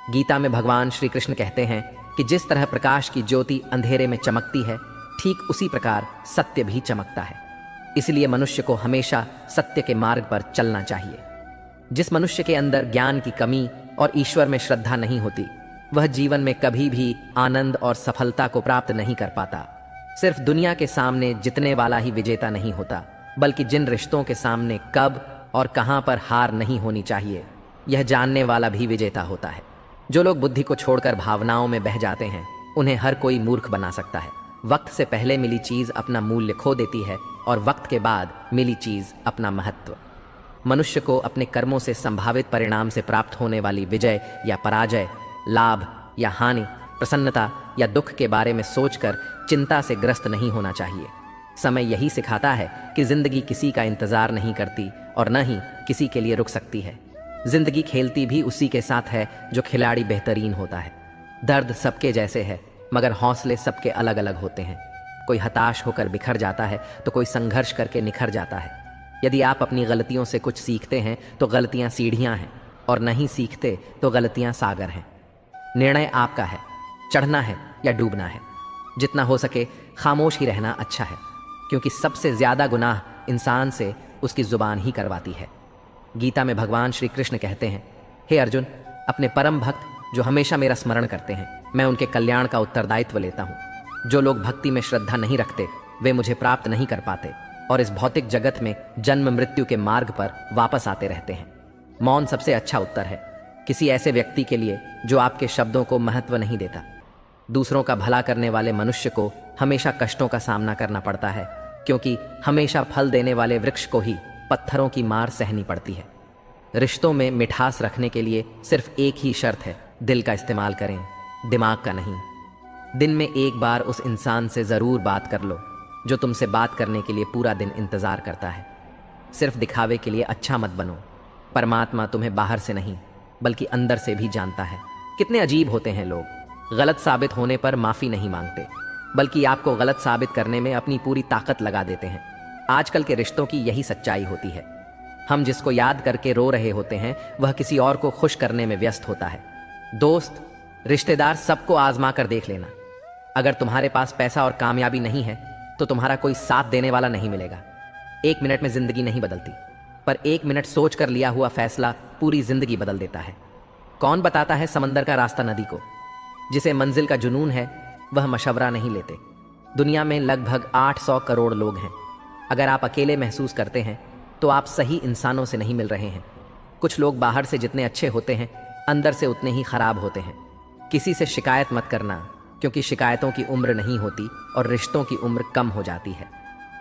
गीता में भगवान श्री कृष्ण कहते हैं कि जिस तरह प्रकाश की ज्योति अंधेरे में चमकती है, ठीक उसी प्रकार सत्य भी चमकता है। इसलिए मनुष्य को हमेशा सत्य के मार्ग पर चलना चाहिए। जिस मनुष्य के अंदर ज्ञान की कमी और ईश्वर में श्रद्धा नहीं होती, वह जीवन में कभी भी आनंद और सफलता को प्राप्त नहीं कर पाता। सिर्फ दुनिया के सामने जितने वाला ही विजेता नहीं होता, बल्कि जिन रिश्तों के सामने कब और कहां पर हार नहीं होनी चाहिए, यह जानने वाला भी विजेता होता है। जो लोग बुद्धि को छोड़कर भावनाओं में बह जाते हैं, उन्हें हर कोई मूर्ख बना सकता है। वक्त से पहले मिली चीज अपना मूल्य खो देती है और वक्त के बाद मिली चीज अपना महत्व। मनुष्य को अपने कर्मों से संभावित परिणाम से प्राप्त होने वाली विजय या पराजय, लाभ या हानि, प्रसन्नता या दुख के बारे में सोचकर चिंता से ग्रस्त नहीं होना चाहिए। समय यही सिखाता है कि जिंदगी किसी का इंतजार नहीं करती और न ही किसी के लिए रुक सकती है। जिंदगी खेलती भी उसी के साथ है जो खिलाड़ी बेहतरीन होता है। दर्द सबके जैसे है, मगर हौसले सबके अलग अलग होते हैं। कोई हताश होकर बिखर जाता है तो कोई संघर्ष करके निखर जाता है। यदि आप अपनी गलतियों से कुछ सीखते हैं तो गलतियां सीढ़ियां हैं, और नहीं सीखते तो गलतियां सागर हैं। निर्णय आपका है, चढ़ना है या डूबना है। जितना हो सके खामोश ही रहना अच्छा है, क्योंकि सबसे ज्यादा गुनाह इंसान से उसकी जुबान ही करवाती है। गीता में भगवान श्री कृष्ण कहते हैं, हे अर्जुन, अपने परम भक्त जो हमेशा मेरा स्मरण करते हैं, मैं उनके कल्याण का उत्तरदायित्व लेता हूँ। जो लोग भक्ति में श्रद्धा नहीं रखते, वे मुझे प्राप्त नहीं कर पाते और इस भौतिक जगत में जन्म मृत्यु के मार्ग पर वापस आते रहते हैं। मौन सबसे अच्छा उत्तर है किसी ऐसे व्यक्ति के लिए जो आपके शब्दों को महत्व नहीं देता। दूसरों का भला करने वाले मनुष्य को हमेशा कष्टों का सामना करना पड़ता है, क्योंकि हमेशा फल देने वाले वृक्ष को ही पत्थरों की मार सहनी पड़ती है। रिश्तों में मिठास रखने के लिए सिर्फ एक ही शर्त है, दिल का इस्तेमाल करें, दिमाग का नहीं। दिन में एक बार उस इंसान से ज़रूर बात कर लो जो तुमसे बात करने के लिए पूरा दिन इंतज़ार करता है। सिर्फ दिखावे के लिए अच्छा मत बनो। परमात्मा तुम्हें बाहर से नहीं बल्कि अंदर से भी जानता है। कितने अजीब होते हैं लोग, गलत साबित होने पर माफ़ी नहीं मांगते, बल्कि आपको गलत साबित करने में अपनी पूरी ताकत लगा देते हैं। आजकल के रिश्तों की यही सच्चाई होती है। हम जिसको याद करके रो रहे होते हैं, वह किसी और को खुश करने में व्यस्त होता है। दोस्त, रिश्तेदार, सबको आजमा कर देख लेना। अगर तुम्हारे पास पैसा और कामयाबी नहीं है तो तुम्हारा कोई साथ देने वाला नहीं मिलेगा। 1 मिनट में जिंदगी नहीं बदलती, पर 1 मिनट सोच कर लिया हुआ फैसला पूरी जिंदगी बदल देता है। कौन बताता है समंदर का रास्ता नदी को? जिसे मंजिल का जुनून है वह मशवरा नहीं लेते। दुनिया में लगभग 800 करोड़ लोग हैं। अगर आप अकेले महसूस करते हैं तो आप सही इंसानों से नहीं मिल रहे हैं। कुछ लोग बाहर से जितने अच्छे होते हैं, अंदर से उतने ही खराब होते हैं। किसी से शिकायत मत करना, क्योंकि शिकायतों की उम्र नहीं होती और रिश्तों की उम्र कम हो जाती है।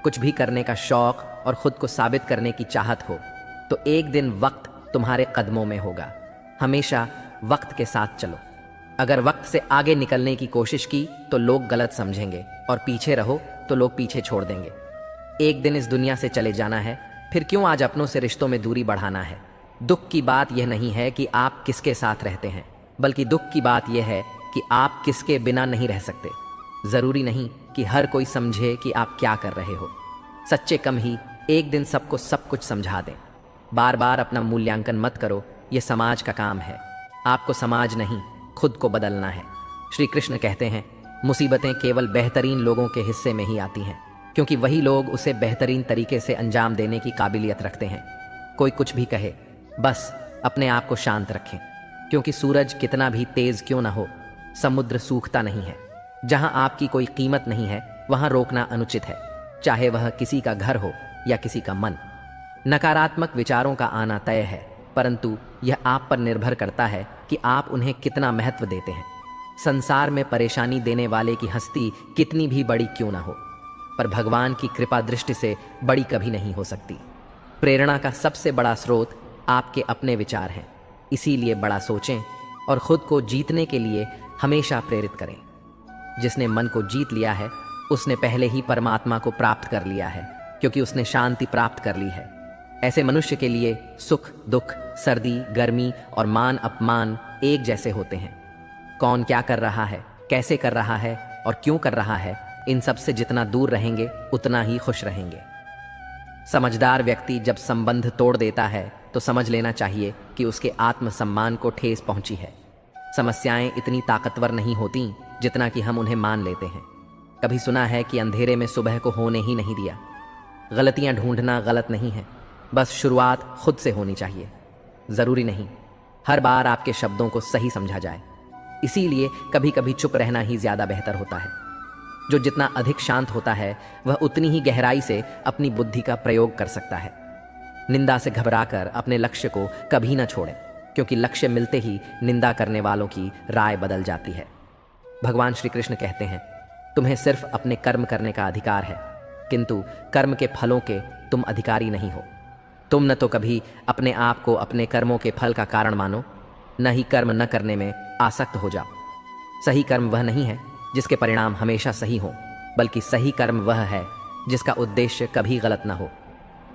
कुछ भी करने का शौक और खुद को साबित करने की चाहत हो तो एक दिन वक्त तुम्हारे कदमों में होगा। हमेशा वक्त के साथ चलो। अगर वक्त से आगे निकलने की कोशिश की तो लोग गलत समझेंगे, और पीछे रहो तो लोग पीछे छोड़ देंगे। एक दिन इस दुनिया से चले जाना है, फिर क्यों आज अपनों से रिश्तों में दूरी बढ़ाना है? दुख की बात यह नहीं है कि आप किसके साथ रहते हैं, बल्कि दुख की बात यह है कि आप किसके बिना नहीं रह सकते। जरूरी नहीं कि हर कोई समझे कि आप क्या कर रहे हो। सच्चे कम ही एक दिन सबको सब कुछ समझा दें। बार बार अपना मूल्यांकन मत करो, यह समाज का काम है। आपको समाज नहीं, खुद को बदलना है। श्री कृष्ण कहते हैं, मुसीबतें केवल बेहतरीन लोगों के हिस्से में ही आती हैं, क्योंकि वही लोग उसे बेहतरीन तरीके से अंजाम देने की काबिलियत रखते हैं। कोई कुछ भी कहे, बस अपने आप को शांत रखें, क्योंकि सूरज कितना भी तेज क्यों ना हो, समुद्र सूखता नहीं है। जहां आपकी कोई कीमत नहीं है, वहां रोकना अनुचित है, चाहे वह किसी का घर हो या किसी का मन। नकारात्मक विचारों का आना तय है, परंतु यह आप पर निर्भर करता है कि आप उन्हें कितना महत्व देते हैं। संसार में परेशानी देने वाले की हस्ती कितनी भी बड़ी क्यों ना हो, पर भगवान की कृपा दृष्टि से बड़ी कभी नहीं हो सकती। प्रेरणा का सबसे बड़ा स्रोत आपके अपने विचार हैं। इसीलिए बड़ा सोचें और खुद को जीतने के लिए हमेशा प्रेरित करें। जिसने मन को जीत लिया है, उसने पहले ही परमात्मा को प्राप्त कर लिया है, क्योंकि उसने शांति प्राप्त कर ली है। ऐसे मनुष्य के लिए सुख दुख, सर्दी गर्मी और मान अपमान एक जैसे होते हैं। कौन क्या कर रहा है, कैसे कर रहा है और क्यों कर रहा है, इन सब से जितना दूर रहेंगे उतना ही खुश रहेंगे। समझदार व्यक्ति जब संबंध तोड़ देता है तो समझ लेना चाहिए कि उसके आत्मसम्मान को ठेस पहुंची है। समस्याएं इतनी ताकतवर नहीं होती जितना कि हम उन्हें मान लेते हैं। कभी सुना है कि अंधेरे में सुबह को होने ही नहीं दिया। गलतियां ढूंढना गलत नहीं है, बस शुरुआत खुद से होनी चाहिए। जरूरी नहीं हर बार आपके शब्दों को सही समझा जाए, इसीलिए कभी कभी चुप रहना ही ज्यादा बेहतर होता है। जो जितना अधिक शांत होता है वह उतनी ही गहराई से अपनी बुद्धि का प्रयोग कर सकता है। निंदा से घबराकर अपने लक्ष्य को कभी न छोड़ें, क्योंकि लक्ष्य मिलते ही निंदा करने वालों की राय बदल जाती है। भगवान श्री कृष्ण कहते हैं, तुम्हें सिर्फ अपने कर्म करने का अधिकार है, किंतु कर्म के फलों के तुम अधिकारी नहीं हो। तुम न तो कभी अपने आप को अपने कर्मों के फल का कारण मानो, न ही कर्म न करने में आसक्त हो जाओ। सही कर्म वह नहीं है जिसके परिणाम हमेशा सही हो, बल्कि सही कर्म वह है जिसका उद्देश्य कभी गलत न हो।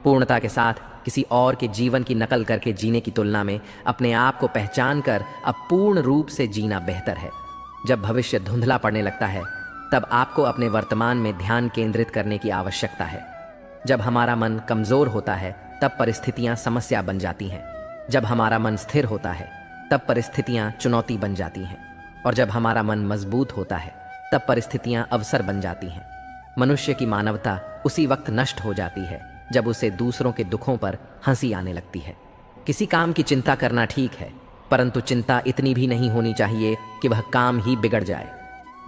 पूर्णता के साथ किसी और के जीवन की नकल करके जीने की तुलना में अपने आप को पहचान कर अपूर्ण रूप से जीना बेहतर है। जब भविष्य धुंधला पड़ने लगता है तब आपको अपने वर्तमान में ध्यान केंद्रित करने की आवश्यकता है। जब हमारा मन कमजोर होता है तब परिस्थितियां समस्या बन जाती हैं। जब हमारा मन स्थिर होता है तब परिस्थितियां चुनौती बन जाती हैं, और जब हमारा मन मजबूत होता है तब परिस्थितियां अवसर बन जाती हैं। मनुष्य की मानवता उसी वक्त नष्ट हो जाती है जब उसे दूसरों के दुखों पर हंसी आने लगती है। किसी काम की चिंता करना ठीक है, परंतु चिंता इतनी भी नहीं होनी चाहिए कि वह काम ही बिगड़ जाए।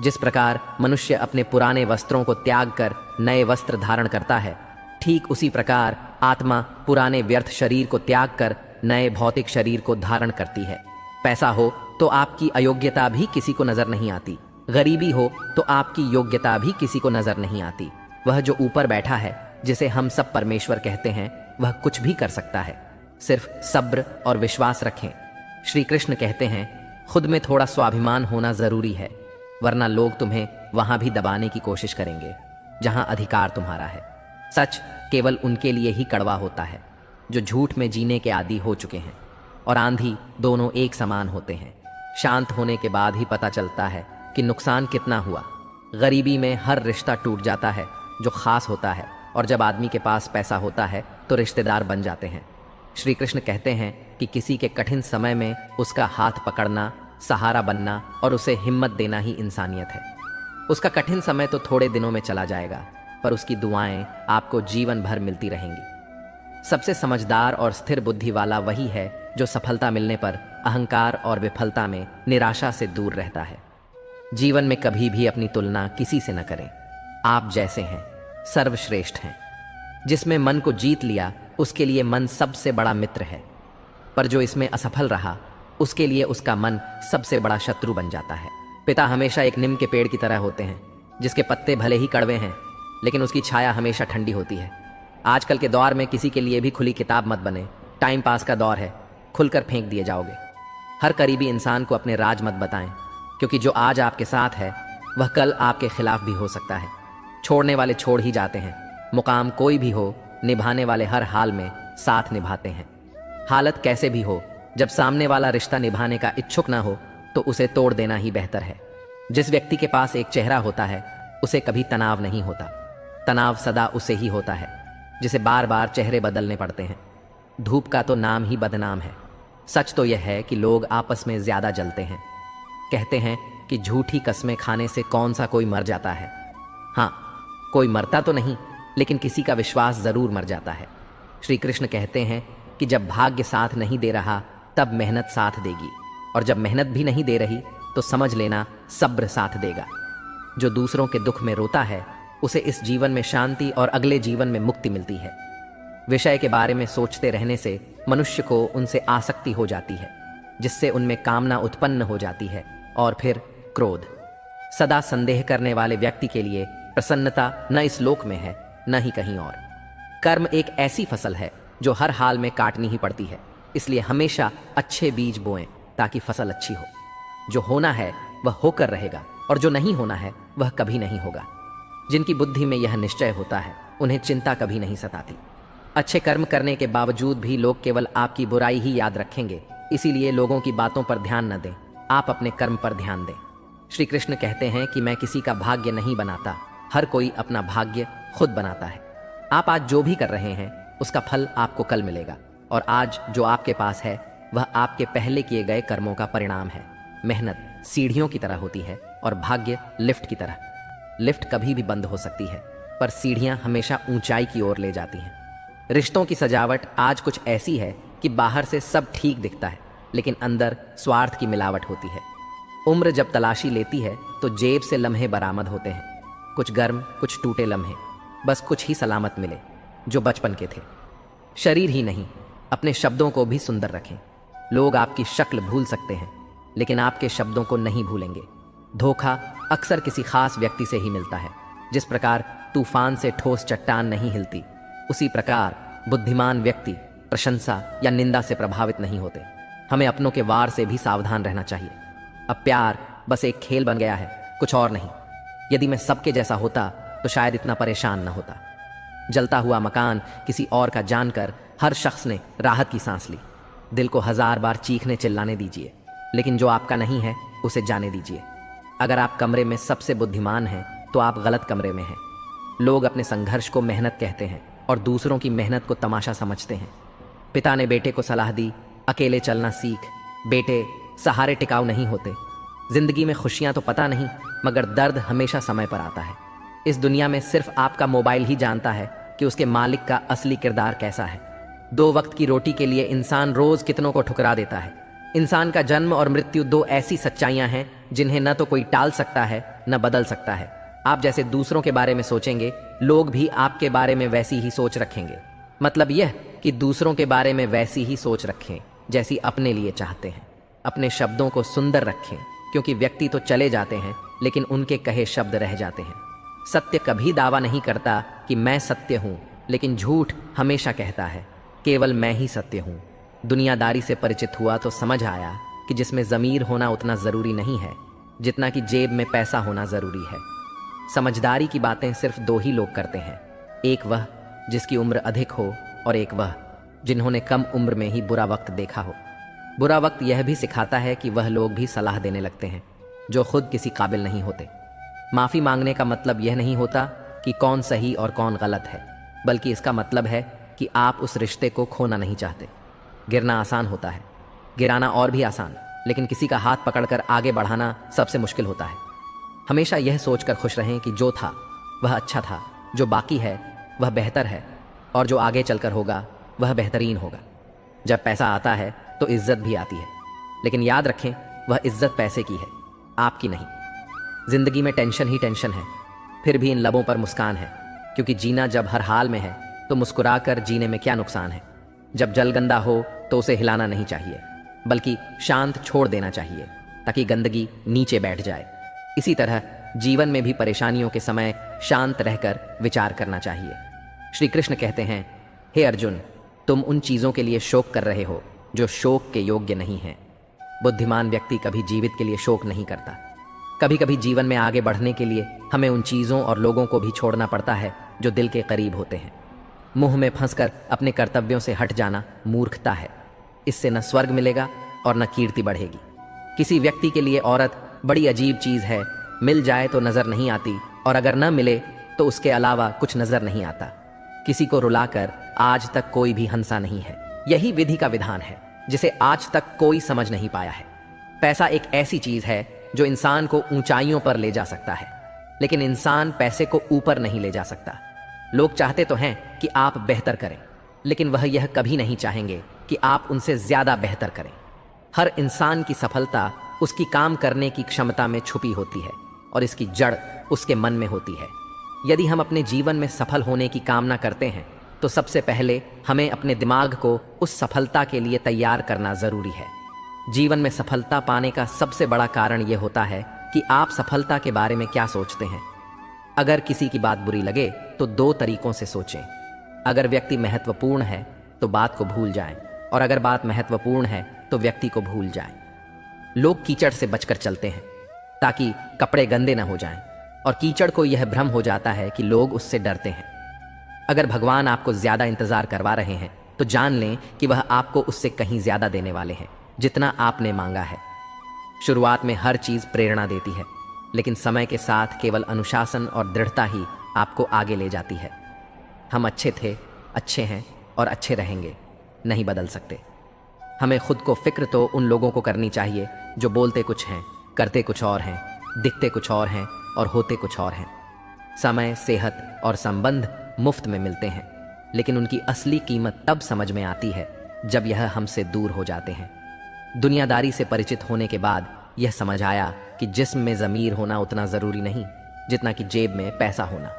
जिस प्रकार मनुष्य अपने पुराने वस्त्रों को त्याग कर नए वस्त्र धारण करता है, ठीक उसी प्रकार आत्मा पुराने व्यर्थ शरीर को त्याग कर नए भौतिक शरीर को धारण करती है। पैसा हो तो आपकी अयोग्यता भी किसी को नजर नहीं आती, गरीबी हो तो आपकी योग्यता भी किसी को नजर नहीं आती। वह जो ऊपर बैठा है, जिसे हम सब परमेश्वर कहते हैं, वह कुछ भी कर सकता है। सिर्फ सब्र और विश्वास रखें। श्री कृष्ण कहते हैं, खुद में थोड़ा स्वाभिमान होना जरूरी है, वरना लोग तुम्हें वहां भी दबाने की कोशिश करेंगे जहां अधिकार तुम्हारा है। सच केवल उनके लिए ही कड़वा होता है जो झूठ में जीने के आदी हो चुके हैं, और आंधी दोनों एक समान होते हैं। शांत होने के बाद ही पता चलता है कि नुकसान कितना हुआ। गरीबी में हर रिश्ता टूट जाता है जो खास होता है, और जब आदमी के पास पैसा होता है तो रिश्तेदार बन जाते हैं। श्री कृष्ण कहते हैं कि किसी के कठिन समय में उसका हाथ पकड़ना, सहारा बनना और उसे हिम्मत देना ही इंसानियत है। उसका कठिन समय तो थोड़े दिनों में चला जाएगा, पर उसकी दुआएं आपको जीवन भर मिलती रहेंगी। सबसे समझदार और स्थिर बुद्धि वाला वही है जो सफलता मिलने पर अहंकार और विफलता में निराशा से दूर रहता है। जीवन में कभी भी अपनी तुलना किसी से न करें। आप जैसे हैं सर्वश्रेष्ठ हैं। जिसमें मन को जीत लिया उसके लिए मन सबसे बड़ा मित्र है, पर जो इसमें असफल रहा उसके लिए उसका मन सबसे बड़ा शत्रु बन जाता है। पिता हमेशा एक नीम के पेड़ की तरह होते हैं, जिसके पत्ते भले ही कड़वे हैं लेकिन उसकी छाया हमेशा ठंडी होती है। आजकल के दौर में किसी के लिए भी खुली किताब मत बने। टाइम पास का दौर है, खुलकर फेंक दिए जाओगे। हर करीबी इंसान को अपने राज मत बताएं, क्योंकि जो आज आपके साथ है वह कल आपके खिलाफ भी हो सकता है। छोड़ने वाले छोड़ ही जाते हैं। मुकाम कोई भी हो, निभाने वाले हर हाल में साथ निभाते हैं। हालत कैसे भी हो, जब सामने वाला रिश्ता निभाने का इच्छुक ना हो तो उसे तोड़ देना ही बेहतर है। जिस व्यक्ति के पास एक चेहरा होता है उसे कभी तनाव नहीं होता। तनाव सदा उसे ही होता है जिसे बार बार चेहरे बदलने पड़ते हैं। धूप का तो नाम ही बदनाम है। सच तो यह है कि लोग आपस में ज्यादा जलते हैं। कहते हैं कि झूठी कस्में खाने से कौन सा कोई मर जाता है। हाँ, कोई मरता तो नहीं, लेकिन किसी का विश्वास जरूर मर जाता है। श्री कृष्ण कहते हैं कि जब भाग्य साथ नहीं दे रहा तब मेहनत साथ देगी, और जब मेहनत भी नहीं दे रही तो समझ लेना सब्र साथ देगा। जो दूसरों के दुख में रोता है उसे इस जीवन में शांति और अगले जीवन में मुक्ति मिलती है। विषय के बारे में सोचते रहने से मनुष्य को उनसे आसक्ति हो जाती है, जिससे उनमें कामना उत्पन्न हो जाती है और फिर क्रोध। सदा संदेह करने वाले व्यक्ति के लिए प्रसन्नता न इस लोक में है न ही कहीं और। कर्म एक ऐसी फसल है जो हर हाल में काटनी ही पड़ती है, इसलिए हमेशा अच्छे बीज बोएं ताकि फसल अच्छी हो। जो होना है वह होकर रहेगा, और जो नहीं होना है वह कभी नहीं होगा। जिनकी बुद्धि में यह निश्चय होता है उन्हें चिंता कभी नहीं सताती। अच्छे कर्म करने के बावजूद भी लोग केवल आपकी बुराई ही याद रखेंगे, इसीलिए लोगों की बातों पर ध्यान न दें, आप अपने कर्म पर ध्यान दें। श्री कृष्ण कहते हैं कि मैं किसी का भाग्य नहीं बनाता, हर कोई अपना भाग्य खुद बनाता है। आप आज जो भी कर रहे हैं उसका फल आपको कल मिलेगा, और आज जो आपके पास है वह आपके पहले किए गए कर्मों का परिणाम है। मेहनत सीढ़ियों की तरह होती है और भाग्य लिफ्ट की तरह। लिफ्ट कभी भी बंद हो सकती है, पर सीढ़ियां हमेशा ऊंचाई की ओर ले जाती हैं। रिश्तों की सजावट आज कुछ ऐसी है कि बाहर से सब ठीक दिखता है, लेकिन अंदर स्वार्थ की मिलावट होती है। उम्र जब तलाशी लेती है तो जेब से लम्हे बरामद होते हैं, कुछ गर्म, कुछ टूटे लम्हे, बस कुछ ही सलामत मिले जो बचपन के थे। शरीर ही नहीं, अपने शब्दों को भी सुंदर रखें। लोग आपकी शक्ल भूल सकते हैं, लेकिन आपके शब्दों को नहीं भूलेंगे। धोखा अक्सर किसी खास व्यक्ति से ही मिलता है। जिस प्रकार तूफान से ठोस चट्टान नहीं हिलती, उसी प्रकार बुद्धिमान व्यक्ति प्रशंसा या निंदा से प्रभावित नहीं होते। हमें अपनों के वार से भी सावधान रहना चाहिए। अब प्यार बस एक खेल बन गया है, कुछ और नहीं। यदि मैं सबके जैसा होता तो शायद इतना परेशान न होता। जलता हुआ मकान किसी और का जानकर हर शख्स ने राहत की सांस ली। दिल को 1000 बार चीखने चिल्लाने दीजिए, लेकिन जो आपका नहीं है उसे जाने दीजिए। अगर आप कमरे में सबसे बुद्धिमान हैं तो आप गलत कमरे में हैं। लोग अपने संघर्ष को मेहनत कहते हैं और दूसरों की मेहनत को तमाशा समझते हैं। पिता ने बेटे को सलाह दी, अकेले चलना सीख। बेटे, सहारे टिकाऊ नहीं होते। जिंदगी में खुशियां तो पता नहीं, मगर दर्द हमेशा समय पर आता है। इस दुनिया में सिर्फ आपका मोबाइल ही जानता है कि उसके मालिक का असली किरदार कैसा है। 2 वक्त की रोटी के लिए इंसान रोज कितनों को ठुकरा देता है। इंसान का जन्म और मृत्यु 2 ऐसी सच्चाइयां हैं जिन्हें न तो कोई टाल सकता है न बदल सकता है। आप जैसे दूसरों के बारे में सोचेंगे, लोग भी आपके बारे में वैसी ही सोच रखेंगे। मतलब यह कि दूसरों के बारे में वैसी ही सोच रखें जैसी अपने लिए चाहते हैं। अपने शब्दों को सुंदर रखें, क्योंकि व्यक्ति तो चले जाते हैं, लेकिन उनके कहे शब्द रह जाते हैं। सत्य कभी दावा नहीं करता कि मैं सत्य हूं, लेकिन झूठ हमेशा कहता है केवल मैं ही सत्य हूं। दुनियादारी से परिचित हुआ तो समझ आया कि जिसमें ज़मीर होना उतना ज़रूरी नहीं है जितना कि जेब में पैसा होना ज़रूरी है। समझदारी की बातें सिर्फ 2 ही लोग करते हैं, एक वह जिसकी उम्र अधिक हो और एक वह जिन्होंने कम उम्र में ही बुरा वक्त देखा हो। बुरा वक्त यह भी सिखाता है कि वह लोग भी सलाह देने लगते हैं जो खुद किसी काबिल नहीं होते। माफ़ी मांगने का मतलब यह नहीं होता कि कौन सही और कौन गलत है, बल्कि इसका मतलब है कि आप उस रिश्ते को खोना नहीं चाहते। गिरना आसान होता है, गिराना और भी आसान, लेकिन किसी का हाथ पकड़कर आगे बढ़ाना सबसे मुश्किल होता है। हमेशा यह सोचकर खुश रहें कि जो था वह अच्छा था, जो बाकी है वह बेहतर है, और जो आगे चलकर होगा वह बेहतरीन होगा। जब पैसा आता है तो इज्जत भी आती है, लेकिन याद रखें वह इज्जत पैसे की है, आपकी नहीं। जिंदगी में टेंशन ही टेंशन है, फिर भी इन लबों पर मुस्कान है, क्योंकि जीना जब हर हाल में है तो मुस्कुराकर जीने में क्या नुकसान है। जब जल गंदा हो तो उसे हिलाना नहीं चाहिए, बल्कि शांत छोड़ देना चाहिए ताकि गंदगी नीचे बैठ जाए। इसी तरह जीवन में भी परेशानियों के समय शांत रहकर विचार करना चाहिए। श्री कृष्ण कहते हैं, हे अर्जुन, तुम उन चीज़ों के लिए शोक कर रहे हो जो शोक के योग्य नहीं हैं। बुद्धिमान व्यक्ति कभी जीवित के लिए शोक नहीं करता। कभी कभी जीवन में आगे बढ़ने के लिए हमें उन चीज़ों और लोगों को भी छोड़ना पड़ता है जो दिल के करीब होते हैं। मुंह में फंसकर अपने कर्तव्यों से हट जाना मूर्खता है। इससे न स्वर्ग मिलेगा और न कीर्ति बढ़ेगी। किसी व्यक्ति के लिए औरत बड़ी अजीब चीज़ है, मिल जाए तो नज़र नहीं आती, और अगर न मिले तो उसके अलावा कुछ नज़र नहीं आता। किसी को रुलाकर आज तक कोई भी हंसा नहीं है। यही विधि का विधान है जिसे आज तक कोई समझ नहीं पाया है। पैसा एक ऐसी चीज़ है जो इंसान को ऊंचाइयों पर ले जा सकता है, लेकिन इंसान पैसे को ऊपर नहीं ले जा सकता। लोग चाहते तो हैं कि आप बेहतर करें, लेकिन वह यह कभी नहीं चाहेंगे कि आप उनसे ज़्यादा बेहतर करें। हर इंसान की सफलता उसकी काम करने की क्षमता में छुपी होती है, और इसकी जड़ उसके मन में होती है। यदि हम अपने जीवन में सफल होने की कामना करते हैं तो सबसे पहले हमें अपने दिमाग को उस सफलता के लिए तैयार करना ज़रूरी है। जीवन में सफलता पाने का सबसे बड़ा कारण यह होता है कि आप सफलता के बारे में क्या सोचते हैं। अगर किसी की बात बुरी लगे तो 2 तरीकों से सोचें। अगर व्यक्ति महत्वपूर्ण है तो बात को भूल जाएं, और अगर बात महत्वपूर्ण है तो व्यक्ति को भूल जाएं। लोग कीचड़ से बचकर चलते हैं ताकि कपड़े गंदे न हो जाएं, और कीचड़ को यह भ्रम हो जाता है कि लोग उससे डरते हैं। अगर भगवान आपको ज्यादा इंतजार करवा रहे हैं तो जान लें कि वह आपको उससे कहीं ज्यादा देने वाले हैं जितना आपने मांगा है। शुरुआत में हर चीज प्रेरणा देती है, लेकिन समय के साथ केवल अनुशासन और दृढ़ता ही आपको आगे ले जाती है। हम अच्छे थे, अच्छे हैं और अच्छे रहेंगे, नहीं बदल सकते। हमें खुद को फिक्र तो उन लोगों को करनी चाहिए जो बोलते कुछ हैं, करते कुछ और हैं, दिखते कुछ और हैं और होते कुछ और हैं। समय, सेहत और संबंध मुफ्त में मिलते हैं, लेकिन उनकी असली कीमत तब समझ में आती है जब यह हमसे दूर हो जाते हैं। दुनियादारी से परिचित होने के बाद यह समझ आया कि जिस्म में ज़मीर होना उतना ज़रूरी नहीं जितना कि जेब में पैसा होना।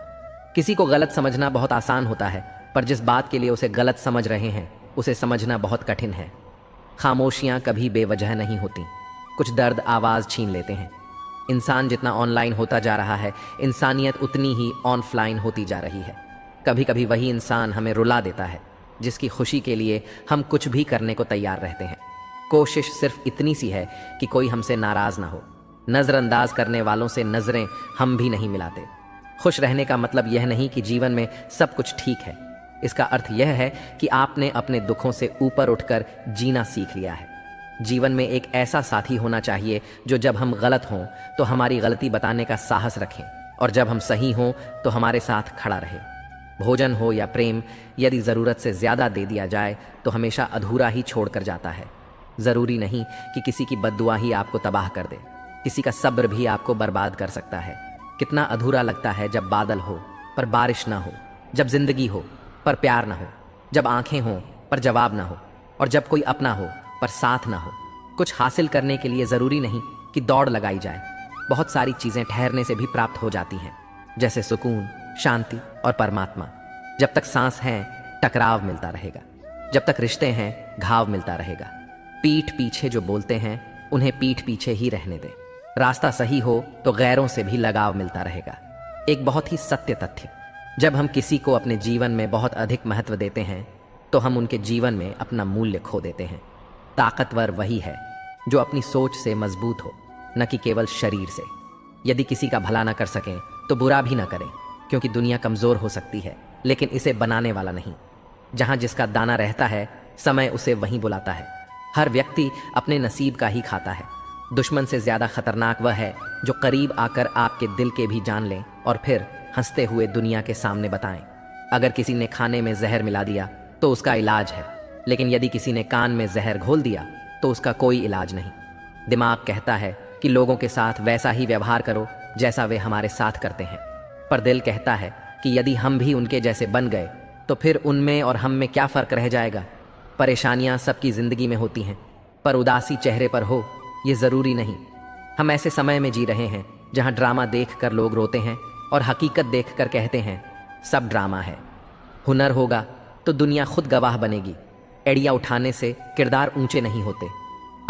किसी को गलत समझना बहुत आसान होता है, पर जिस बात के लिए उसे गलत समझ रहे हैं उसे समझना बहुत कठिन है। खामोशियाँ कभी बेवजह नहीं होती, कुछ दर्द आवाज़ छीन लेते हैं। इंसान जितना ऑनलाइन होता जा रहा है, इंसानियत उतनी ही ऑनलाइन होती जा रही है। कभी कभी वही इंसान हमें रुला देता है जिसकी खुशी के लिए हम कुछ भी करने को तैयार रहते हैं। कोशिश सिर्फ इतनी सी है कि कोई हमसे नाराज ना हो। नज़रअंदाज करने वालों से नज़रें हम भी नहीं मिलाते। खुश रहने का मतलब यह नहीं कि जीवन में सब कुछ ठीक है। इसका अर्थ यह है कि आपने अपने दुखों से ऊपर उठकर जीना सीख लिया है। जीवन में एक ऐसा साथी होना चाहिए जो जब हम गलत हों तो हमारी गलती बताने का साहस रखें, और जब हम सही हों तो हमारे साथ खड़ा रहे। भोजन हो या प्रेम, यदि ज़रूरत से ज़्यादा दे दिया जाए तो हमेशा अधूरा ही छोड़ कर जाता है। ज़रूरी नहीं कि किसी की बद्दुआ ही आपको तबाह कर दे, किसी का सब्र भी आपको बर्बाद कर सकता है। कितना अधूरा लगता है जब बादल हो पर बारिश ना हो, जब जिंदगी हो पर प्यार ना हो, जब आंखें हों पर जवाब ना हो, और जब कोई अपना हो पर साथ ना हो। कुछ हासिल करने के लिए ज़रूरी नहीं कि दौड़ लगाई जाए। बहुत सारी चीज़ें ठहरने से भी प्राप्त हो जाती हैं, जैसे सुकून, शांति और परमात्मा। जब तक सांस है टकराव मिलता रहेगा, जब तक रिश्ते हैं घाव मिलता रहेगा। पीठ पीछे जो बोलते हैं उन्हें पीठ पीछे ही रहने दें। रास्ता सही हो तो गैरों से भी लगाव मिलता रहेगा। एक बहुत ही सत्य तथ्य, जब हम किसी को अपने जीवन में बहुत अधिक महत्व देते हैं तो हम उनके जीवन में अपना मूल्य खो देते हैं। ताकतवर वही है जो अपनी सोच से मजबूत हो, न कि केवल शरीर से। यदि किसी का भला न कर सकें तो बुरा भी न करें, क्योंकि दुनिया कमज़ोर हो सकती है लेकिन इसे बनाने वाला नहीं। जहाँ जिसका दाना रहता है समय उसे वहीं बुलाता है। हर व्यक्ति अपने नसीब का ही खाता है। दुश्मन से ज़्यादा खतरनाक वह है जो करीब आकर आपके दिल के भी जान लें और फिर हंसते हुए दुनिया के सामने बताएं। अगर किसी ने खाने में जहर मिला दिया तो उसका इलाज है, लेकिन यदि किसी ने कान में जहर घोल दिया तो उसका कोई इलाज नहीं। दिमाग कहता है कि लोगों के साथ वैसा ही व्यवहार करो जैसा वे हमारे साथ करते हैं, पर दिल कहता है कि यदि हम भी उनके जैसे बन गए तो फिर उनमें और हम में क्या फ़र्क रह जाएगा। परेशानियां सबकी ज़िंदगी में होती हैं, पर उदासी चेहरे पर हो ये ज़रूरी नहीं। हम ऐसे समय में जी रहे हैं जहां ड्रामा देखकर लोग रोते हैं और हकीकत देखकर कहते हैं सब ड्रामा है। हुनर होगा तो दुनिया खुद गवाह बनेगी। एड़ियाँ उठाने से किरदार ऊंचे नहीं होते।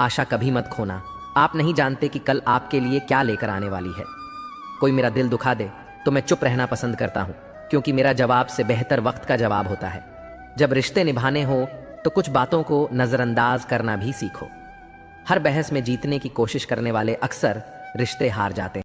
आशा कभी मत खोना, आप नहीं जानते कि कल आपके लिए क्या लेकर आने वाली है। कोई मेरा दिल दुखा दे तो मैं चुप रहना पसंद करता हूँ, क्योंकि मेरा जवाब से बेहतर वक्त का जवाब होता है। जब रिश्ते निभाने हो तो कुछ बातों को नज़रअंदाज करना भी सीखो। हर बहस में जीतने की कोशिश करने वाले अक्सर रिश्ते हार जाते हैं।